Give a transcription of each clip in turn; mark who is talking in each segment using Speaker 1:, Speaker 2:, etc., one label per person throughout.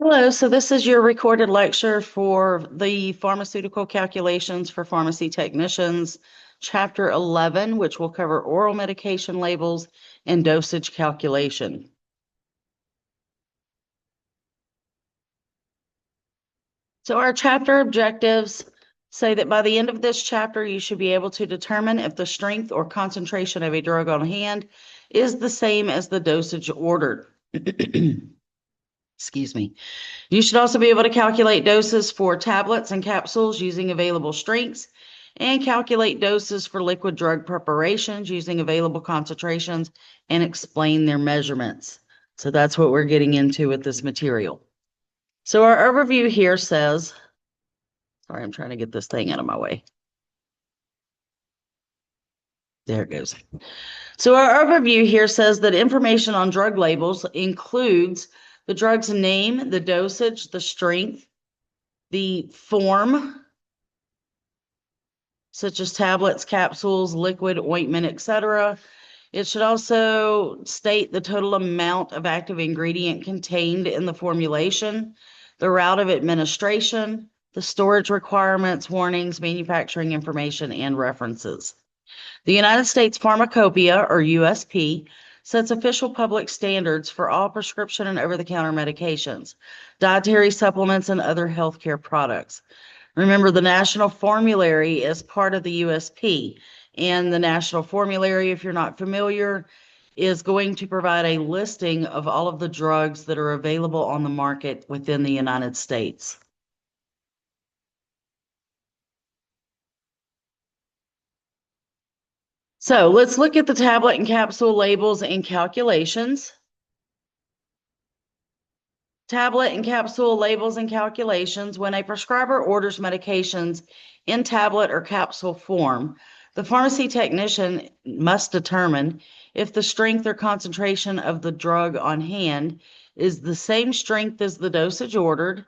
Speaker 1: Hello, so this is your recorded lecture for the pharmaceutical calculations for pharmacy technicians, Chapter 11, which will cover oral medication labels and dosage calculation. So our chapter objectives say that by the end of this chapter, you should be able to determine if the strength or concentration of a drug on hand is the same as the dosage ordered. Excuse me. You should also be able to calculate doses for tablets and capsules using available strengths and calculate doses for liquid drug preparations using available concentrations and explain their measurements. So that's what we're getting into with this material. So our overview here says, sorry, I'm trying to get this thing out of my way. There it goes. So our overview here says that information on drug labels includes the drug's name, the dosage, the strength, the form, such as tablets, capsules, liquid, ointment, etc. It should also state the total amount of active ingredient contained in the formulation, the route of administration, the storage requirements, warnings, manufacturing information, and references. The United States Pharmacopoeia, or USP, sets official public standards for all prescription and over-the-counter medications, dietary supplements, and other healthcare products. Remember, the National Formulary is part of the USP, and the National Formulary, if you're not familiar, is going to provide a listing of all of the drugs that are available on the market within the United States. So let's look at the tablet and capsule labels and calculations. Tablet and capsule labels and calculations. When a prescriber orders medications in tablet or capsule form, the pharmacy technician must determine if the strength or concentration of the drug on hand is the same strength as the dosage ordered,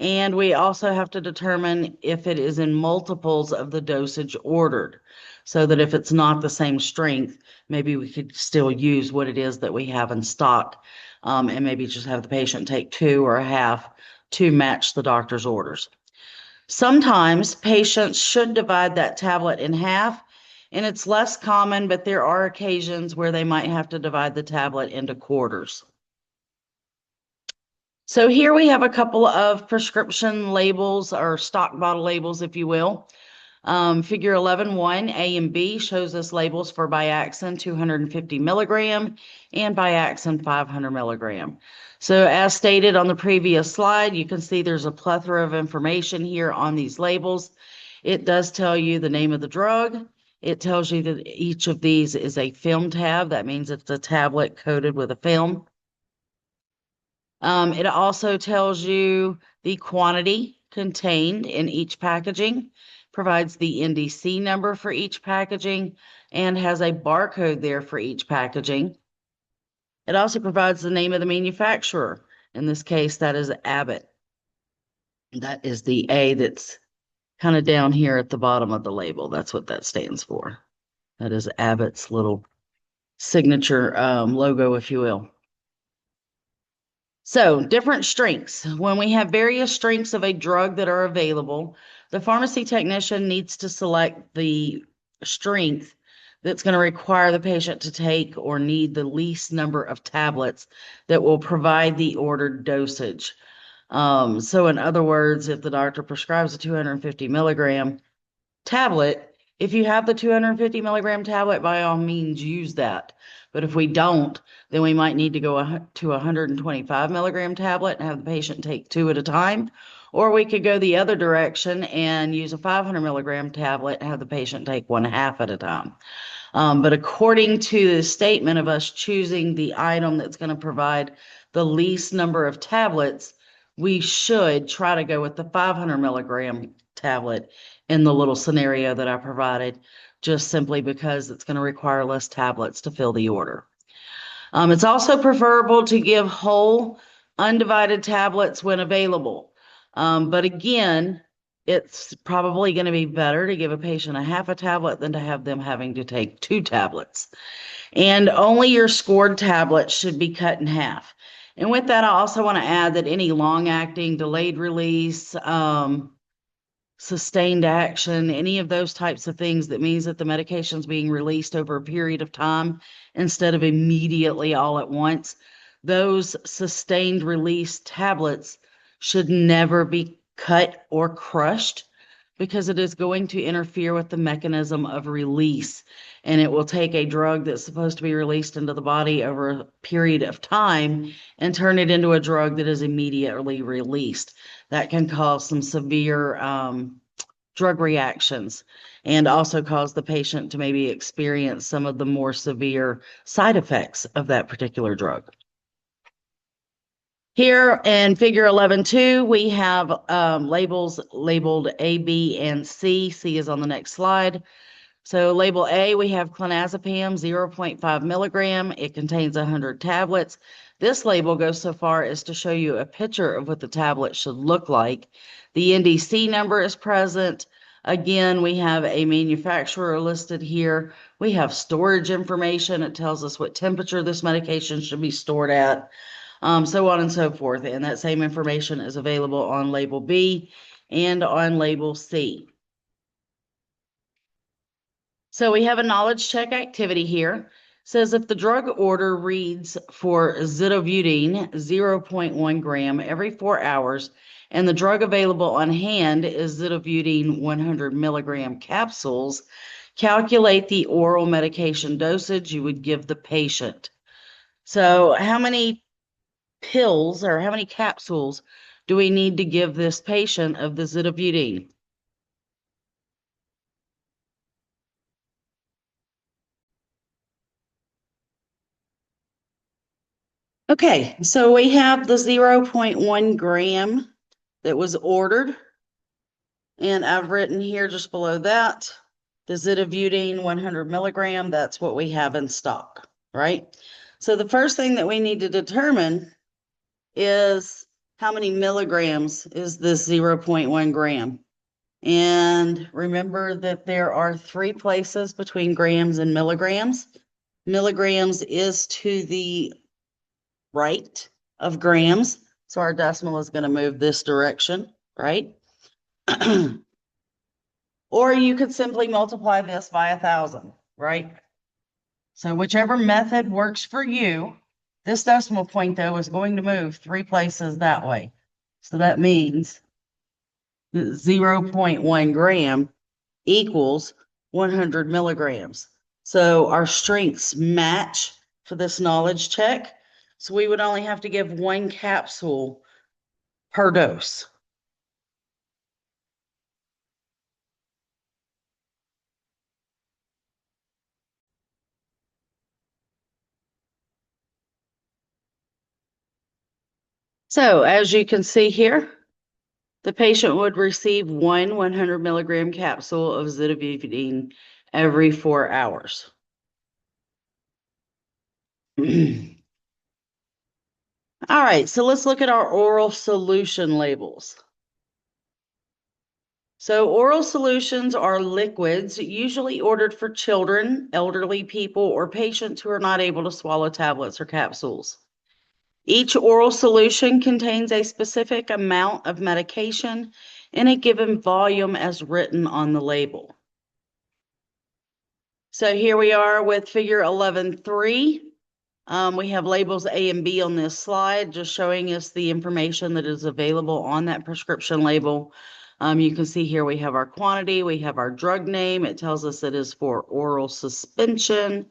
Speaker 1: and we also have to determine if it is in multiples of the dosage ordered, so that if it's not the same strength, maybe we could still use what it is that we have in stock, and maybe just have the patient take 2 or a half to match the doctor's orders. Sometimes patients should divide that tablet in half, and it's less common, but there are occasions where they might have to divide the tablet into quarters. So here we have a couple of prescription labels or stock bottle labels, if you will. Figure 11.1, A and B shows us labels for Biaxin 250 milligram and Biaxin 500 milligram. So as stated on the previous slide, you can see there's a plethora of information here on these labels. It does tell you the name of the drug. It tells you that each of these is a film tab. That means it's a tablet coated with a film. It also tells you the quantity contained in each packaging, provides the NDC number for each packaging, and has a barcode there for each packaging. It also provides the name of the manufacturer. In this case, that is Abbott. That is the A that's kind of down here at the bottom of the label. That's what that stands for. That is Abbott's little signature logo, if you will. So different strengths. When we have various strengths of a drug that are available, the pharmacy technician needs to select the strength that's going to require the patient to take or need the least number of tablets that will provide the ordered dosage. So in other words, if the doctor prescribes a 250 milligram tablet, if you have the 250 milligram tablet, by all means use that. But if we don't, then we might need to go to a 125 milligram tablet and have the patient take 2 at a time. Or we could go the other direction and use a 500 milligram tablet and have the patient take 1/2 at a time. But according to the statement of us choosing the item that's going to provide the least number of tablets, we should try to go with the 500 milligram tablet in the little scenario that I provided, just simply because it's going to require less tablets to fill the order. It's also preferable to give whole, undivided tablets when available. But again, it's probably going to be better to give a patient a half a tablet than to have them having to take 2 tablets. And only your scored tablets should be cut in half. And with that, I also want to add that any long-acting, delayed release, sustained action, any of those types of things that means that the medication's being released over a period of time instead of immediately all at once, those sustained release tablets should never be cut or crushed because it is going to interfere with the mechanism of release. And it will take a drug that's supposed to be released into the body over a period of time and turn it into a drug that is immediately released. That can cause some severe drug reactions and also cause the patient to maybe experience some of the more severe side effects of that particular drug. Here in figure 11.2, we have labels labeled A, B, and C. C is on the next slide. So label A, we have clonazepam 0.5 milligram. It contains 100 tablets. This label goes so far as to show you a picture of what the tablet should look like. The NDC number is present. Again, we have a manufacturer listed here. We have storage information. It tells us what temperature this medication should be stored at, so on and so forth. And that same information is available on label B and on label C. So we have a knowledge check activity here. It says if the drug order reads for zidovudine 0.1 gram every 4 hours, and the drug available on hand is zidovudine 100 milligram capsules, calculate the oral medication dosage you would give the patient. So how many pills or how many capsules do we need to give this patient of the zidovudine? Okay, so we have the 0.1 gram that was ordered. And I've written here just below that, the zidovudine 100 milligram, that's what we have in stock, right? So the first thing that we need to determine is how many milligrams is this 0.1 gram. And remember that there are 3 places between grams and milligrams. Milligrams is to the right of grams. So our decimal is going to move this direction, right? Or you could simply multiply this by 1,000, right? So whichever method works for you, this decimal point though is going to move 3 places that way. So that means that 0.1 gram equals 100 milligrams. So our strengths match for this knowledge check. So we would only have to give 1 capsule per dose. So as you can see here, the patient would receive 1 100 milligram capsule of zidovudine every 4 hours. All right, so let's look at our oral solution labels. So oral solutions are liquids usually ordered for children, elderly people, or patients who are not able to swallow tablets or capsules. Each oral solution contains a specific amount of medication in a given volume as written on the label. So here we are with figure 11.3. We have labels A and B on this slide, just showing us the information that is available on that prescription label. You can see here we have our quantity, we have our drug name. It tells us it is for oral suspension.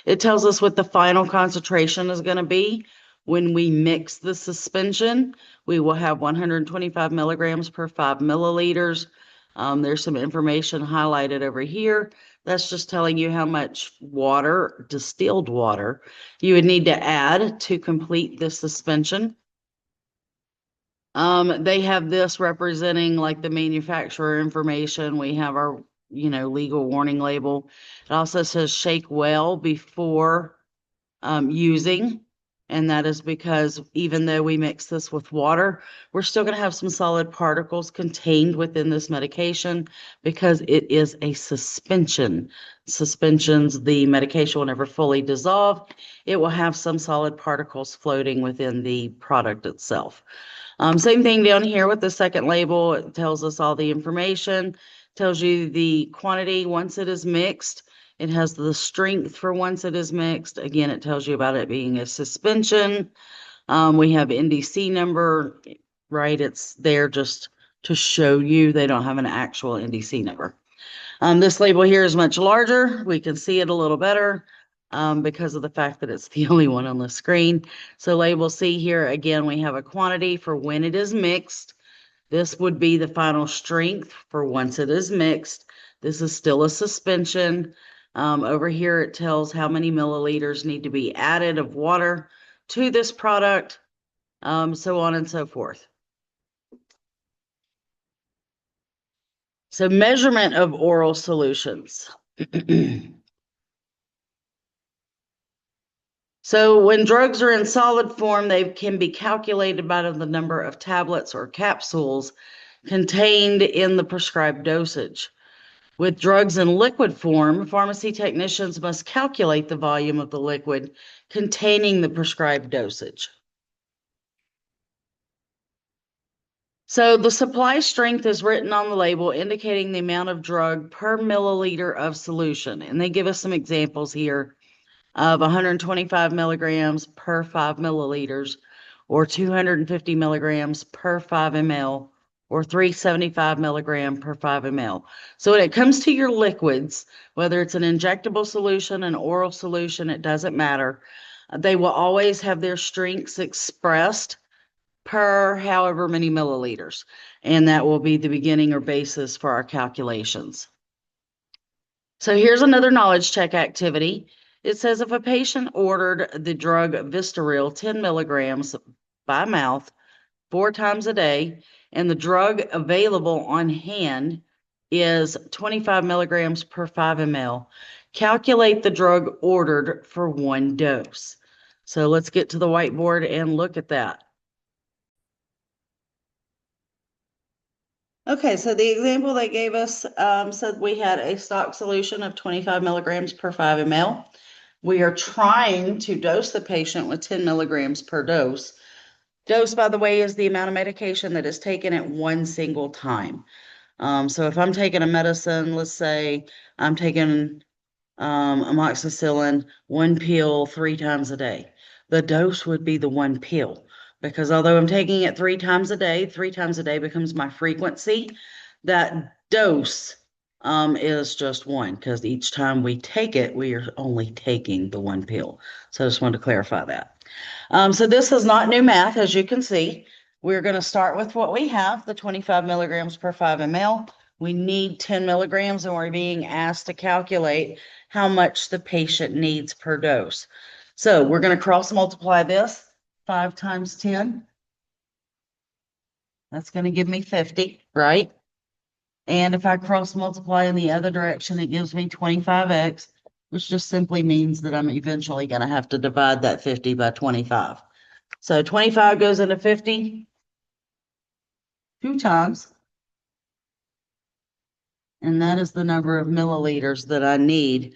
Speaker 1: It tells us what the final concentration is going to be. When we mix the suspension, we will have 125 milligrams per 5 milliliters. There's some information highlighted over here. That's just telling you how much water, distilled water, you would need to add to complete this suspension. They have this representing like the manufacturer information. We have our, legal warning label. It also says shake well before using. And that is because even though we mix this with water, we're still going to have some solid particles contained within this medication because it is a suspension. Suspensions, the medication will never fully dissolve. It will have some solid particles floating within the product itself. Same thing down here with the second label. It tells us all the information, tells you the quantity once it is mixed. It has the strength for once it is mixed. Again, it tells you about it being a suspension. We have NDC number, right? It's there just to show you. They don't have an actual NDC number. This label here is much larger. We can see it a little better because of the fact that it's the only one on the screen. So label C here, again, we have a quantity for when it is mixed. This would be the final strength for once it is mixed. This is still a suspension. Over here, it tells how many milliliters need to be added of water to this product, so on and so forth. So measurement of oral solutions. So when drugs are in solid form, they can be calculated by the number of tablets or capsules contained in the prescribed dosage. With drugs in liquid form, pharmacy technicians must calculate the volume of the liquid containing the prescribed dosage. So the supply strength is written on the label indicating the amount of drug per milliliter of solution. And they give us some examples here of 125 milligrams per 5 milliliters, or 250 milligrams per 5 ml, or 375 milligram per 5 ml. So when it comes to your liquids, whether it's an injectable solution, an oral solution, it doesn't matter. They will always have their strengths expressed per however many milliliters, and that will be the beginning or basis for our calculations. So here's another knowledge check activity. It says if a patient ordered the drug Vistaril 10 milligrams by mouth 4 times a day, and the drug available on hand is 25 milligrams per 5 ml, calculate the drug ordered for 1 dose. So let's get to the whiteboard and look at that. Okay, so the example they gave us said we had a stock solution of 25 milligrams per 5 ml. We are trying to dose the patient with 10 milligrams per dose. Dose, by the way, is the amount of medication that is taken at one single time. So if I'm taking a medicine, let's say I'm taking amoxicillin, 1 pill 3 times a day. The dose would be the 1 pill. Because although I'm taking it 3 times a day, 3 times a day becomes my frequency. That dose is just 1, because each time we take it, we are only taking the 1 pill. So I just wanted to clarify that. So this is not new math, as you can see. We're going to start with what we have, the 25 milligrams per 5 ml. We need 10 milligrams, and we're being asked to calculate how much the patient needs per dose. So we're going to cross multiply this. 5 times 10. That's going to give me 50, right? And if I cross multiply in the other direction, it gives me 25x, which just simply means that I'm eventually going to have to divide that 50 by 25. So 25 goes into 50 2 times. And that is the number of milliliters that I need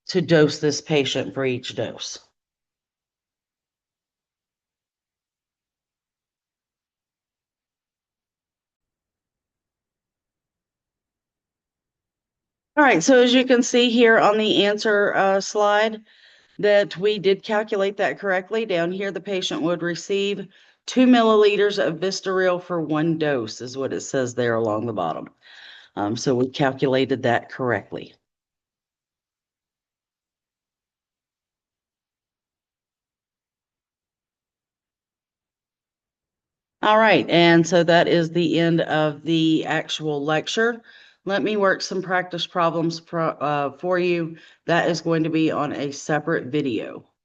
Speaker 1: to dose this patient for each dose. All right, so as you can see here on the answer slide, that we did calculate that correctly. Down here, the patient would receive 2 milliliters of Vistaril for 1 dose, is what it says there along the bottom. So we calculated that correctly. All right, and so that is the end of the actual lecture. Let me work some practice problems for you. That is going to be on a separate video.